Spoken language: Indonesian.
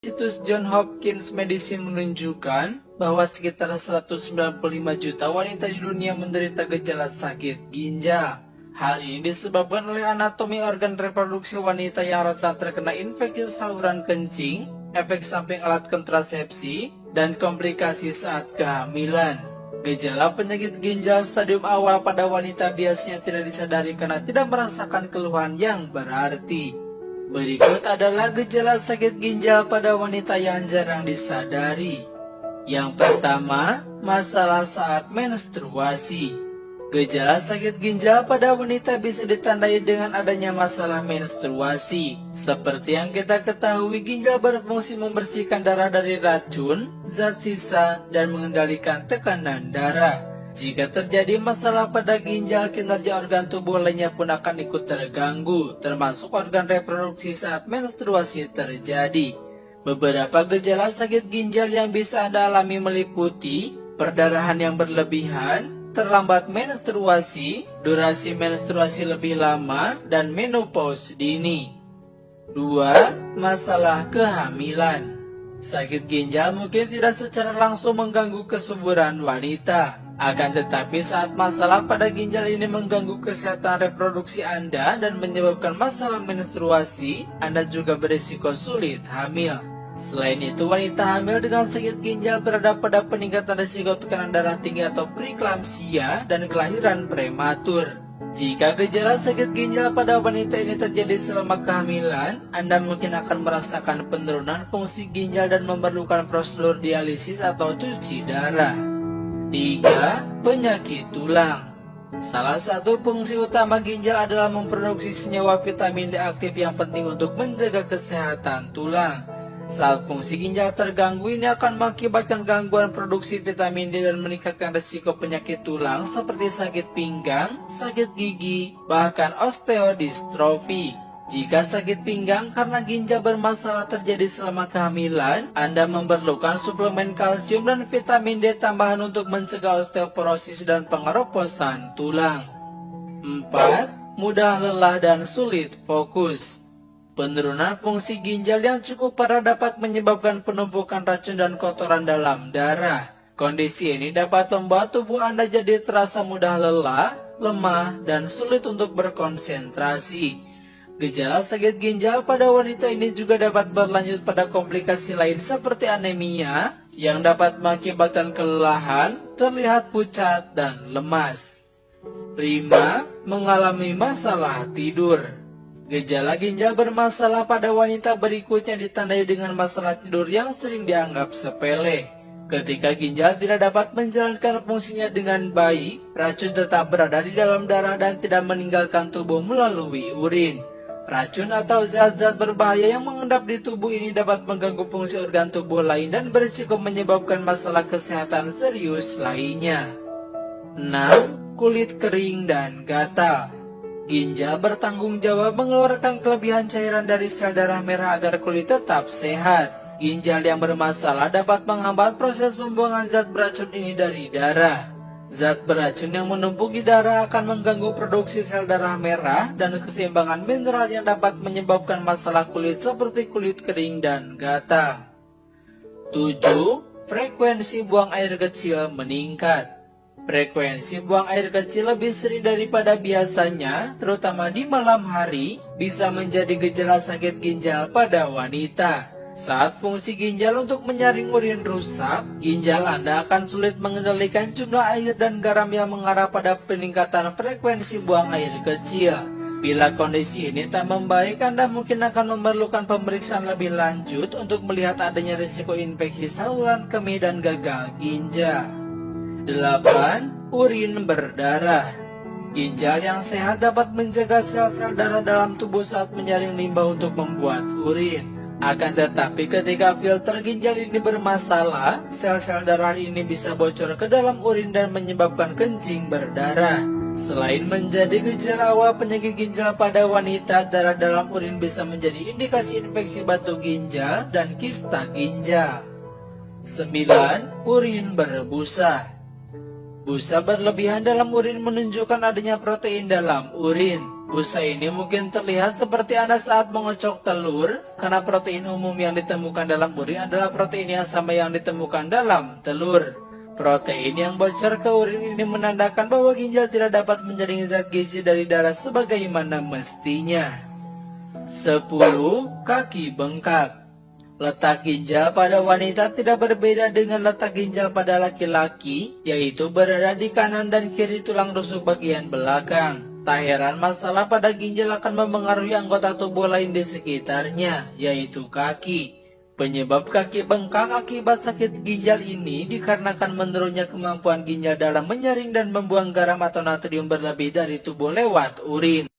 Situs Johns Hopkins Medicine menunjukkan bahwa sekitar 195 juta wanita di dunia menderita gejala sakit ginjal. Hal ini disebabkan oleh anatomi organ reproduksi wanita yang rentan terkena infeksi saluran kencing, efek samping alat kontrasepsi, dan komplikasi saat kehamilan. Gejala penyakit ginjal stadium awal pada wanita biasanya tidak disadari karena tidak merasakan keluhan yang berarti. Berikut adalah gejala sakit ginjal pada wanita yang jarang disadari. Yang pertama, masalah saat menstruasi. Gejala sakit ginjal pada wanita bisa ditandai dengan adanya masalah menstruasi. Seperti yang kita ketahui, ginjal berfungsi membersihkan darah dari racun, zat sisa, dan mengendalikan tekanan darah. Jika terjadi masalah pada ginjal, kinerja organ tubuh lainnya pun akan ikut terganggu, termasuk organ reproduksi saat menstruasi terjadi. Beberapa gejala sakit ginjal yang bisa Anda alami meliputi perdarahan yang berlebihan, terlambat menstruasi, durasi menstruasi lebih lama, dan menopause dini. 2. Masalah kehamilan. Sakit ginjal mungkin tidak secara langsung mengganggu kesuburan wanita. Akan tetapi saat masalah pada ginjal ini mengganggu kesehatan reproduksi Anda dan menyebabkan masalah menstruasi, Anda juga berisiko sulit hamil. Selain itu, wanita hamil dengan sakit ginjal berada pada peningkatan risiko tekanan darah tinggi atau preeklamsia dan kelahiran prematur. Jika gejala sakit ginjal pada wanita ini terjadi selama kehamilan, Anda mungkin akan merasakan penurunan fungsi ginjal dan memerlukan prosedur dialisis atau cuci darah. 3. Penyakit tulang. Salah satu fungsi utama ginjal adalah memproduksi senyawa vitamin D aktif yang penting untuk menjaga kesehatan tulang. Saat fungsi ginjal terganggu, ini akan mengakibatkan gangguan produksi vitamin D dan meningkatkan risiko penyakit tulang seperti sakit pinggang, sakit gigi, bahkan osteodistrofi. Jika sakit pinggang karena ginjal bermasalah terjadi selama kehamilan, Anda memerlukan suplemen kalsium dan vitamin D tambahan untuk mencegah osteoporosis dan pengeroposan tulang. 4. Mudah lelah dan sulit fokus. Penurunan fungsi ginjal yang cukup parah dapat menyebabkan penumpukan racun dan kotoran dalam darah. Kondisi ini dapat membuat tubuh Anda jadi terasa mudah lelah, lemah, dan sulit untuk berkonsentrasi. Gejala sakit ginjal pada wanita ini juga dapat berlanjut pada komplikasi lain seperti anemia, yang dapat mengakibatkan kelelahan, terlihat pucat, dan lemas. 5. Mengalami masalah tidur. Gejala ginjal bermasalah pada wanita berikutnya ditandai dengan masalah tidur yang sering dianggap sepele. Ketika ginjal tidak dapat menjalankan fungsinya dengan baik, racun tetap berada di dalam darah dan tidak meninggalkan tubuh melalui urin. Racun atau zat-zat berbahaya yang mengendap di tubuh ini dapat mengganggu fungsi organ tubuh lain dan berisiko menyebabkan masalah kesehatan serius lainnya. 6. Kulit kering dan gatal. Ginjal bertanggung jawab mengeluarkan kelebihan cairan dari sel darah merah agar kulit tetap sehat. Ginjal yang bermasalah dapat menghambat proses pembuangan zat beracun ini dari darah. Zat beracun yang menumpuk di darah akan mengganggu produksi sel darah merah dan keseimbangan mineral yang dapat menyebabkan masalah kulit seperti kulit kering dan gatal. 7. Frekuensi buang air kecil meningkat. Frekuensi buang air kecil lebih sering daripada biasanya, terutama di malam hari, bisa menjadi gejala sakit ginjal pada wanita. Saat fungsi ginjal untuk menyaring urin rusak, ginjal Anda akan sulit mengendalikan jumlah air dan garam yang mengarah pada peningkatan frekuensi buang air kecil. Bila kondisi ini tak membaik, Anda mungkin akan memerlukan pemeriksaan lebih lanjut untuk melihat adanya risiko infeksi saluran kemih dan gagal ginjal. 8. Urin berdarah. Ginjal yang sehat dapat menjaga sel-sel darah dalam tubuh saat menyaring limbah untuk membuat urin. Akan tetapi ketika filter ginjal ini bermasalah, sel-sel darah ini bisa bocor ke dalam urin dan menyebabkan kencing berdarah. Selain menjadi gejala awal penyakit ginjal pada wanita, darah dalam urin bisa menjadi indikasi infeksi batu ginjal dan kista ginjal. 9. Urin berbusa. Busa berlebihan dalam urin menunjukkan adanya protein dalam urin. Busa ini mungkin terlihat seperti Anda saat mengocok telur, karena protein umum yang ditemukan dalam urin adalah protein yang sama yang ditemukan dalam telur. Protein yang bocor ke urin ini menandakan bahwa ginjal tidak dapat menjaring zat gizi dari darah sebagaimana mestinya. 10. Kaki bengkak. Letak ginjal pada wanita tidak berbeda dengan letak ginjal pada laki-laki, yaitu berada di kanan dan kiri tulang rusuk bagian belakang. Tak heran masalah pada ginjal akan memengaruhi anggota tubuh lain di sekitarnya, yaitu kaki. Penyebab kaki bengkak akibat sakit ginjal ini dikarenakan menurunnya kemampuan ginjal dalam menyaring dan membuang garam atau natrium berlebih dari tubuh lewat urin.